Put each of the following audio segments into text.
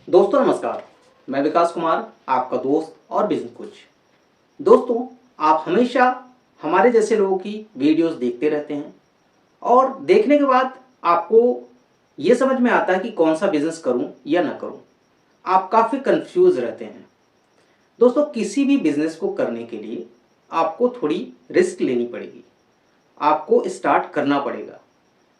दोस्तों नमस्कार, मैं विकास कुमार, आपका दोस्त और बिजनेस कोच। दोस्तों, आप हमेशा हमारे जैसे लोगों की वीडियोस देखते रहते हैं और देखने के बाद आपको ये समझ में आता है कि कौन सा बिजनेस करूं या ना करूं। आप काफ़ी कंफ्यूज रहते हैं। दोस्तों, किसी भी बिजनेस को करने के लिए आपको थोड़ी रिस्क लेनी पड़ेगी, आपको स्टार्ट करना पड़ेगा।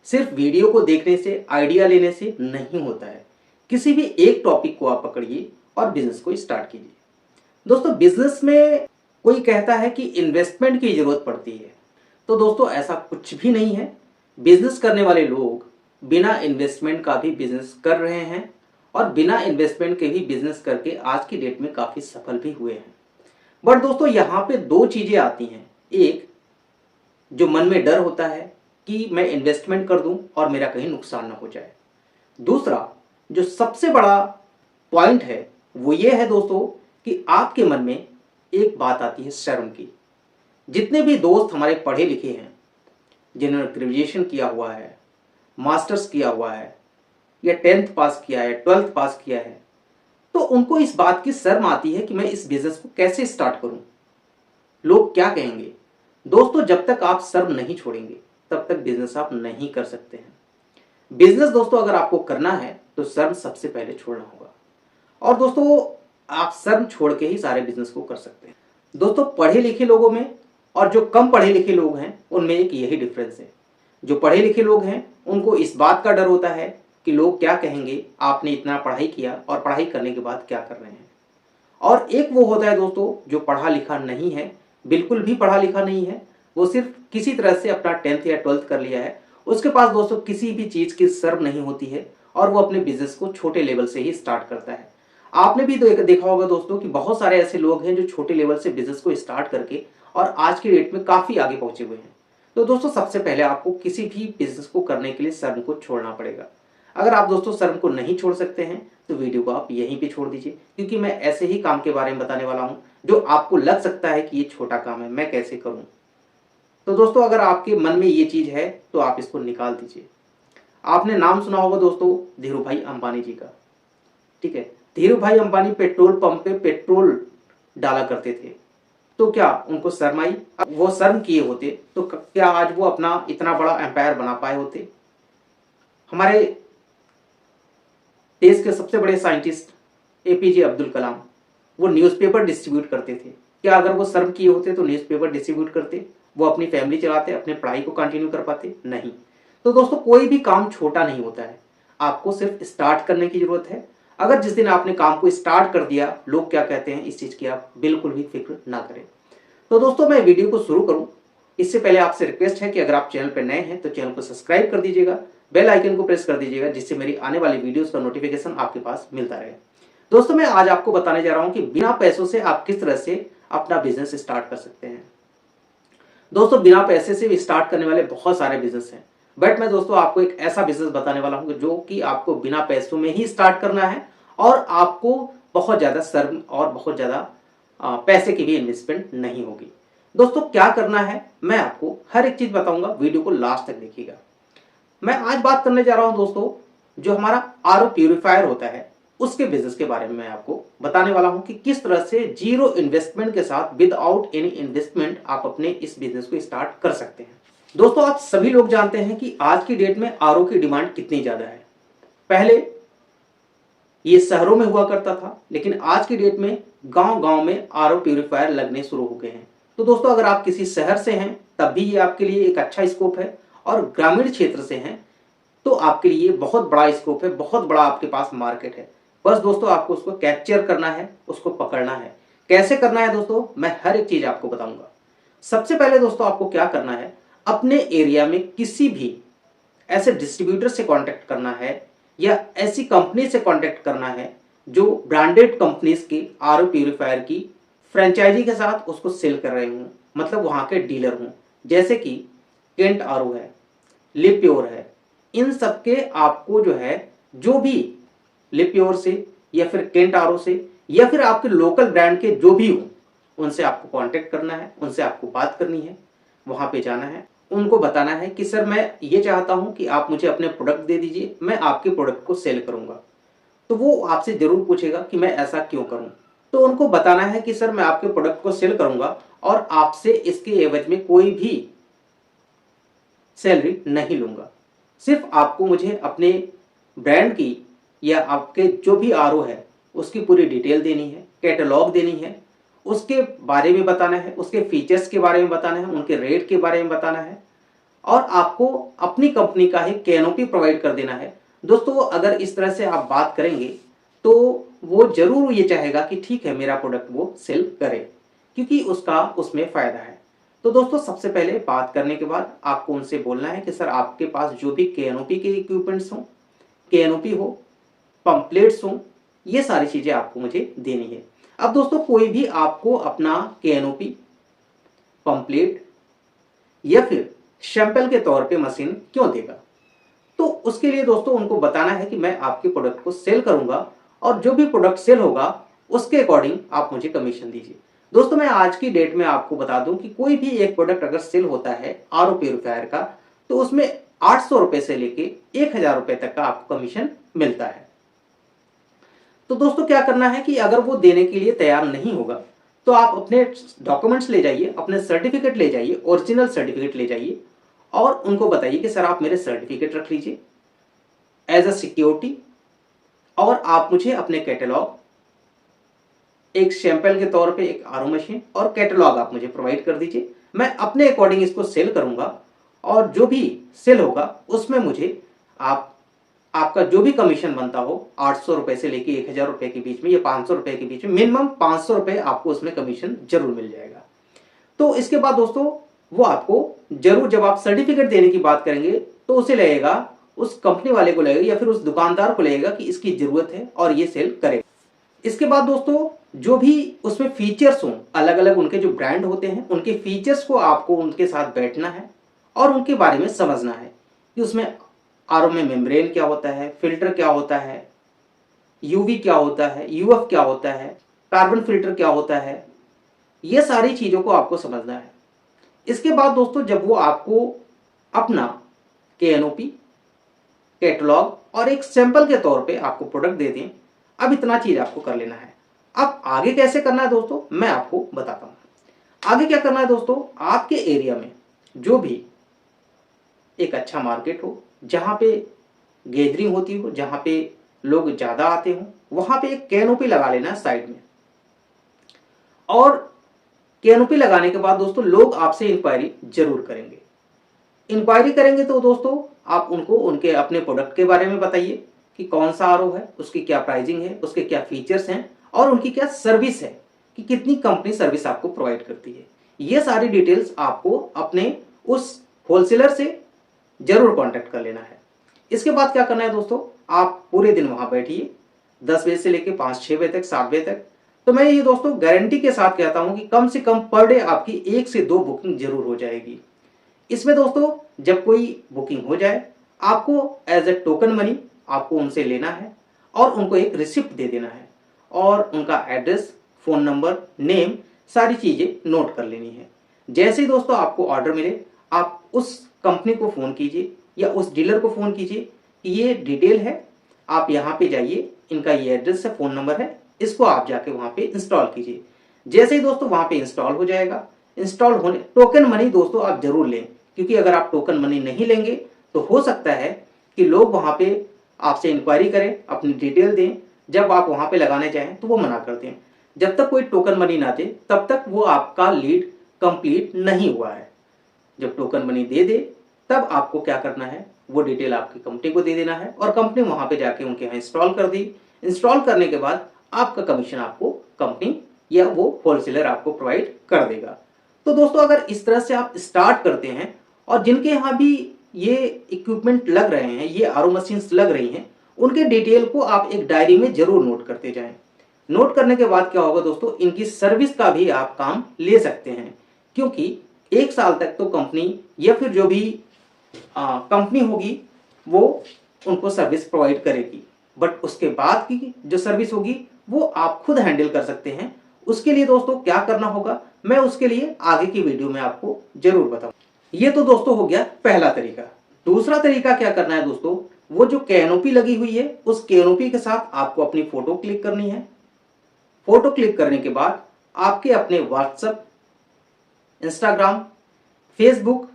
सिर्फ वीडियो को देखने से, आइडिया लेने से नहीं होता है। किसी भी एक टॉपिक को आप पकड़िए और बिजनेस को स्टार्ट कीजिए। दोस्तों, बिजनेस में कोई कहता है कि इन्वेस्टमेंट की जरूरत पड़ती है, तो दोस्तों ऐसा कुछ भी नहीं है। बिजनेस करने वाले लोग बिना इन्वेस्टमेंट का भी बिजनेस कर रहे हैं और बिना इन्वेस्टमेंट के भी बिजनेस करके आज की डेट में काफी सफल भी हुए हैं। बट दोस्तों, यहाँ पे दो चीजें आती हैं। एक, जो मन में डर होता है कि मैं इन्वेस्टमेंट कर दूं और मेरा कहीं नुकसान ना हो जाए। दूसरा, जो सबसे बड़ा पॉइंट है वो ये है दोस्तों कि आपके मन में एक बात आती है शर्म की। जितने भी दोस्त हमारे पढ़े लिखे हैं, जिन्होंने ग्रेजुएशन किया हुआ है, मास्टर्स किया हुआ है या 10th पास किया है, 12th पास किया है, तो उनको इस बात की शर्म आती है कि मैं इस बिजनेस को कैसे स्टार्ट करूं, लोग क्या कहेंगे। दोस्तों, जब तक आप शर्म नहीं छोड़ेंगे तब तक बिजनेस आप नहीं कर सकते हैं। बिजनेस दोस्तों अगर आपको करना है तो शर्म सबसे पहले छोड़ना होगा। और दोस्तों, आप शर्म छोड़ के ही सारे बिजनेस को कर सकते हैं। दोस्तों, पढ़े लिखे लोगों में और जो कम पढ़े लिखे लोग हैं उनमें एक यही डिफरेंस है। जो पढ़े लिखे लोग हैं उनको इस बात का डर होता है कि लोग क्या कहेंगे, आपने इतना पढ़ाई किया और पढ़ाई करने के बाद क्या कर रहे हैं। और एक वो होता है दोस्तों जो पढ़ा लिखा नहीं है, बिल्कुल भी पढ़ा लिखा नहीं है, वो सिर्फ किसी तरह से अपना 10th या 12th कर लिया है। उसके पास दोस्तों किसी भी चीज की शर्म नहीं होती है और वो अपने बिजनेस को छोटे लेवल से ही स्टार्ट करता है। आपने भी देखा होगा दोस्तों कि बहुत सारे ऐसे लोग हैं जो छोटे लेवल से बिजनेस को स्टार्ट करके और आज की डेट में काफी आगे पहुंचे हुए हैं। तो दोस्तों, सबसे पहले आपको किसी भी बिजनेस को करने के लिए शर्म को छोड़ना पड़ेगा। अगर आप दोस्तों शर्म को नहीं छोड़ सकते हैं तो वीडियो को आप यहीं पे छोड़ दीजिए, क्योंकि मैं ऐसे ही काम के बारे में बताने वाला हूं जो आपको लग सकता है कि ये छोटा काम है, मैं कैसे करूं। तो दोस्तों, अगर आपके मन में ये चीज है तो आप इसको निकाल दीजिए। आपने नाम सुना होगा दोस्तों धीरू भाई अंबानी जी का। ठीक है, धीरू भाई अंबानी पेट्रोल पंप पे पेट्रोल डाला करते थे, तो क्या उनको शर्म आई? वो शर्म किए होते तो क्या आज वो अपना इतना बड़ा एम्पायर बना पाए होते? हमारे देश के सबसे बड़े साइंटिस्ट एपीजे अब्दुल कलाम, वो न्यूज़पेपर डिस्ट्रीब्यूट करते थे। क्या अगर वो शर्म किए होते तो न्यूज़पेपर डिस्ट्रीब्यूट करते? वो अपनी फैमिली चलाते, अपने पढ़ाई को कंटिन्यू कर पाते? नहीं। तो दोस्तों, कोई भी काम छोटा नहीं होता है, आपको सिर्फ स्टार्ट करने की जरूरत है। अगर जिस दिन आपने काम को स्टार्ट कर दिया, लोग क्या कहते हैं इस चीज की आप बिल्कुल भी फिक्र ना करें। तो दोस्तों, मैं वीडियो को शुरू करूं इससे पहले आपसे रिक्वेस्ट है कि अगर आप चैनल पर नए हैं तो चैनल को सब्सक्राइब कर दीजिएगा, बेल आइकन को प्रेस कर दीजिएगा, जिससे मेरी आने वाली वीडियोस का नोटिफिकेशन आपके पास मिलता रहे। दोस्तों, मैं आज आपको बताने जा रहा हूं कि बिना पैसों से आप किस तरह से अपना बिजनेस स्टार्ट कर सकते हैं। दोस्तों, बिना पैसे से स्टार्ट करने वाले बहुत सारे बिजनेस हैं, बट मैं दोस्तों आपको एक ऐसा बिजनेस बताने वाला हूं जो कि आपको बिना पैसों में ही स्टार्ट करना है और आपको बहुत ज्यादा शर्म और बहुत ज्यादा पैसे की भी इन्वेस्टमेंट नहीं होगी। दोस्तों, क्या करना है मैं आपको हर एक चीज बताऊंगा, वीडियो को लास्ट तक देखिएगा। मैं आज बात करने जा रहा हूं दोस्तों, जो हमारा आरओ प्यूरिफायर होता है उसके बिजनेस के बारे में मैं आपको बताने वाला हूं कि किस तरह से जीरो इन्वेस्टमेंट के साथ, विदाउट एनी इन्वेस्टमेंट, आप अपने इस बिजनेस को स्टार्ट कर सकते हैं। दोस्तों, आप सभी लोग जानते हैं कि आज की डेट में आरओ की डिमांड कितनी ज्यादा है। पहले ये शहरों में हुआ करता था, लेकिन आज की डेट में गांव गांव में आरओ प्यूरिफायर लगने शुरू हो गए हैं। तो दोस्तों, अगर आप किसी शहर से हैं तब भी ये आपके लिए एक अच्छा स्कोप है, और ग्रामीण क्षेत्र से हैं तो आपके लिए बहुत बड़ा स्कोप है, बहुत बड़ा आपके पास मार्केट है। बस दोस्तों, आपको उसको कैप्चर करना है, उसको पकड़ना है। कैसे करना है दोस्तों, मैं हर एक चीज आपको बताऊंगा। सबसे पहले दोस्तों, आपको क्या करना है, अपने एरिया में किसी भी ऐसे डिस्ट्रीब्यूटर से कांटेक्ट करना है या ऐसी कंपनी से कांटेक्ट करना है जो ब्रांडेड कंपनीज के आरओ प्यूरिफायर की फ्रेंचाइजी के साथ उसको सेल कर रहे हों, मतलब वहां के डीलर हों। जैसे कि केंट आरओ है, लिप्योर है, इन सबके आपको जो है, जो भी लिप्योर से या फिर केंट आरओ से या फिर आपके लोकल ब्रांड के जो भी हो, उनसे आपको कांटेक्ट करना है, उनसे आपको बात करनी है, वहां पे जाना है, उनको बताना है कि सर मैं ये चाहता हूं कि आप मुझे अपने प्रोडक्ट दे दीजिए, मैं आपके प्रोडक्ट को सेल करूंगा। तो वो आपसे जरूर पूछेगा कि मैं ऐसा क्यों करूं। तो उनको बताना है कि सर मैं आपके प्रोडक्ट को सेल करूंगा और आपसे इसके एवज में कोई भी सैलरी नहीं लूंगा, सिर्फ आपको मुझे अपने ब्रांड की या आपके जो भी आरओ है उसकी पूरी डिटेल देनी है, कैटलॉग देनी है, उसके बारे में बताना है, उसके फीचर्स के बारे में बताना है, उनके रेट के बारे में बताना है और आपको अपनी कंपनी का ही कैनोपी प्रोवाइड कर देना है। दोस्तों अगर इस तरह से आप बात करेंगे तो वो जरूर ये चाहेगा कि ठीक है मेरा प्रोडक्ट वो सेल करे, क्योंकि उसका उसमें फायदा है। तो दोस्तों सबसे पहले बात करने के बाद आपको उनसे बोलना है कि सर आपके पास जो भी कैनोपी के इक्विपमेंट्स हों, कैनोपी हो, पंपलेट्स हों, ये सारी चीजें आपको मुझे देनी है। अब दोस्तों कोई भी आपको अपना कैनोपी, पंपलेट या फिर सैंपल के तौर पे मशीन क्यों देगा? तो उसके लिए दोस्तों उनको बताना है कि मैं आपके प्रोडक्ट को सेल करूंगा और जो भी प्रोडक्ट सेल होगा उसके अकॉर्डिंग आप मुझे कमीशन दीजिए। दोस्तों मैं आज की डेट में आपको बता दूं कि कोई भी एक प्रोडक्ट अगर सेल होता है आरओ प्यूरिफायर का, तो उसमें 800 रुपए से लेके 1000 रुपए तक का आपको कमीशन मिलता है। तो दोस्तों क्या करना है कि अगर वो देने के लिए तैयार नहीं होगा तो आप अपने डॉक्यूमेंट्स ले जाइए, अपने सर्टिफिकेट ले जाइए, ओरिजिनल सर्टिफिकेट ले जाइए और उनको बताइए कि सर आप मेरे सर्टिफिकेट रख लीजिए एज अ सिक्योरिटी और आप मुझे अपने कैटलॉग, एक सैंपल के तौर पे एक आरओ मशीन और कैटलॉग आप मुझे प्रोवाइड कर दीजिए। मैं अपने अकॉर्डिंग इसको सेल करूंगा और जो भी सेल होगा उसमें मुझे आपका जो भी कमीशन बनता हो 800 रुपए से लेके 1000 रुपए के बीच में या 500 रुपए के बीच में, मिनिमम 500 रुपए आपको उसमें कमीशन जरूर मिल जाएगा। तो इसके बाद दोस्तों वो आपको जरूर, जब आप सर्टिफिकेट देने की बात करेंगे तो उसे लगेगा, उस कंपनी वाले को लगेगा या फिर उस दुकानदार को लगेगा कि इसकी जरूरत है और ये सेल करेगा। इसके बाद दोस्तों जो भी उसमें फीचर्स हों, अलग अलग उनके जो ब्रांड होते हैं उनके फीचर्स को आपको उनके साथ बैठना है और उनके बारे में समझना है कि उसमें आरओ में मेम्ब्रेन क्या होता है, फिल्टर क्या होता है, यूवी क्या होता है, यूएफ क्या होता है, कार्बन फिल्टर क्या होता है, ये सारी चीजों को आपको समझना है। इसके बाद दोस्तों जब वो आपको अपना कैनोपी, कैटलॉग और एक सैंपल के तौर पे आपको प्रोडक्ट दे दें, अब इतना चीज आपको कर लेना है। अब आगे कैसे करना है दोस्तों मैं आपको बताता हूं। आगे क्या करना है दोस्तों, आपके एरिया में जो भी एक अच्छा मार्केट हो, जहां पे गैदरिंग होती हो, जहां पे लोग ज्यादा आते हो, वहां पे एक कैनोपी लगा लेना है साइड में। और कैनोपी लगाने के बाद दोस्तों लोग आपसे इंक्वायरी जरूर करेंगे। इंक्वायरी करेंगे तो दोस्तों आप उनको उनके अपने प्रोडक्ट के बारे में बताइए कि कौन सा आरओ है, उसकी क्या प्राइसिंग है, उसके क्या फीचर्स हैं और उनकी क्या सर्विस है, कि कितनी कंपनी सर्विस आपको प्रोवाइड करती है। ये सारी डिटेल्स आपको अपने उस होलसेलर से जरूर कांटेक्ट कर लेना है। इसके बाद क्या करना है दोस्तों, आप पूरे दिन वहां बैठिए 10 बजे से लेकर 5-6 बजे तक, 7 बजे तक। तो मैं ये दोस्तों गारंटी के साथ कहता हूं कि कम से कम पर डे आपकी 1 से 2 बुकिंग जरूर हो जाएगी। इसमें दोस्तों जब कोई बुकिंग हो जाए आपको एज ए टोकन मनी आपको उनसे लेना है और उनको एक रिसिप्ट दे देना है और उनका एड्रेस, फोन नंबर, नेम, सारी चीजें नोट कर लेनी है। जैसे ही दोस्तों आपको ऑर्डर मिले आप उस कंपनी को फोन कीजिए या उस डीलर को फोन कीजिए कि ये डिटेल है, आप यहाँ पे जाइए, इनका ये एड्रेस है, फोन नंबर है, इसको आप जाके वहां पे इंस्टॉल कीजिए। जैसे ही दोस्तों वहां पे इंस्टॉल हो जाएगा, इंस्टॉल होने टोकन मनी दोस्तों आप जरूर लें, क्योंकि अगर आप टोकन मनी नहीं लेंगे तो हो सकता है कि लोग वहां पे आपसे इंक्वायरी करें, अपनी डिटेल दें, जब आप वहां पे लगाने जाएं तो वो मना कर दें। जब तक कोई टोकन मनी ना दे तब तक वो आपका लीड कंप्लीट नहीं हुआ है। जब टोकन मनी दे दे तब आपको क्या करना है, वो डिटेल आपकी कंपनी को दे देना है और कंपनी वहां पे जाके उनके यहाँ इंस्टॉल कर दी। इंस्टॉल करने के बाद आपका कमीशन आपको कंपनी या वो होलसेलर आपको प्रोवाइड कर देगा। तो दोस्तों अगर इस तरह से आप स्टार्ट करते हैं और जिनके यहाँ भी ये इक्विपमेंट लग रहे हैं, ये आरओ मशीन्स लग रही हैं, उनके डिटेल को आप एक डायरी में जरूर नोट करते जाएं। नोट करने के बाद क्या होगा दोस्तों, इनकी सर्विस का भी आप काम ले सकते हैं, क्योंकि 1 साल तक तो कंपनी या फिर जो भी कंपनी होगी वो उनको सर्विस प्रोवाइड करेगी, बट उसके बाद की जो सर्विस होगी वो आप खुद हैंडल कर सकते हैं। उसके लिए दोस्तों क्या करना होगा मैं उसके लिए आगे की वीडियो में आपको जरूर बताऊं। ये तो दोस्तों हो गया पहला तरीका। दूसरा तरीका क्या करना है दोस्तों, वो जो कैनोपी लगी हुई है उस कैनोपी के साथ आपको अपनी फोटो क्लिक करनी है। फोटो क्लिक करने के बाद आपके अपने व्हाट्सएप, इंस्टाग्राम, फेसबुक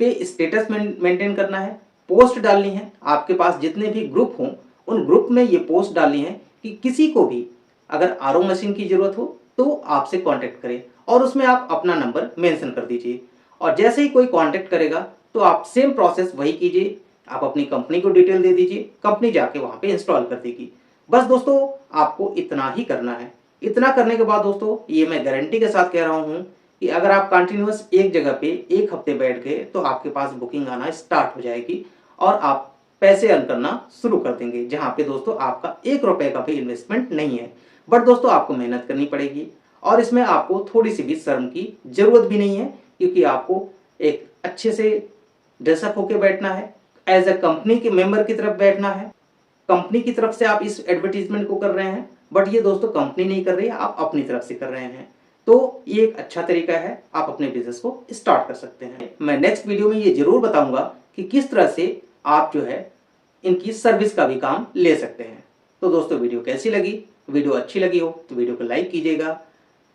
पे स्टेटस मेंटेन करना है, पोस्ट डालनी है। आपके पास जितने भी ग्रुप हों उन ग्रुप में ये पोस्ट डालनी है कि किसी को भी अगर आरओ मशीन की जरूरत हो तो आपसे कांटेक्ट करे, और उसमें आप अपना नंबर मेंशन कर दीजिए। और जैसे ही कोई कांटेक्ट करेगा तो आप सेम प्रोसेस वही कीजिए, आप अपनी कंपनी को डिटेल दे दीजिए, कंपनी जाके वहां पे इंस्टॉल कर देगी। बस दोस्तों आपको इतना ही करना है। इतना करने के बाद दोस्तों ये मैं गारंटी के साथ कह रहा हूं कि अगर आप कंटिन्यूअस एक जगह पे एक हफ्ते बैठ गए तो आपके पास बुकिंग आना स्टार्ट हो जाएगी और आप पैसे अर्न करना शुरू कर देंगे, जहां पे दोस्तों आपका 1 रुपए का भी इन्वेस्टमेंट नहीं है। बट दोस्तों आपको मेहनत करनी पड़ेगी और इसमें आपको थोड़ी सी भी शर्म की जरूरत भी नहीं है, क्योंकि आपको एक अच्छे से ड्रेसअप होके बैठना है, एज अ कंपनी के मेंबर की तरफ बैठना है। कंपनी की तरफ से आप इस एडवर्टीजमेंट को कर रहे हैं, बट ये दोस्तों कंपनी नहीं कर रही है, आप अपनी तरफ से कर रहे हैं। तो ये एक अच्छा तरीका है, आप अपने बिजनेस को स्टार्ट कर सकते हैं। मैं नेक्स्ट वीडियो में ये जरूर बताऊंगा कि किस तरह से आप जो है इनकी सर्विस का भी काम ले सकते हैं। तो दोस्तों वीडियो कैसी लगी? वीडियो अच्छी लगी हो तो वीडियो को लाइक कीजिएगा।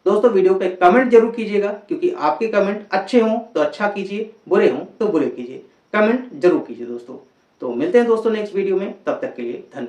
दोस्तों वीडियो पे कमेंट जरूर कीजिएगा, क्योंकि आपके कमेंट अच्छे हों तो अच्छा कीजिए, बुरे हों तो बुरे कीजिए। कमेंट जरूर कीजिए दोस्तों। तो मिलते हैं दोस्तों नेक्स्ट वीडियो में, तब तक के लिए धन्यवाद।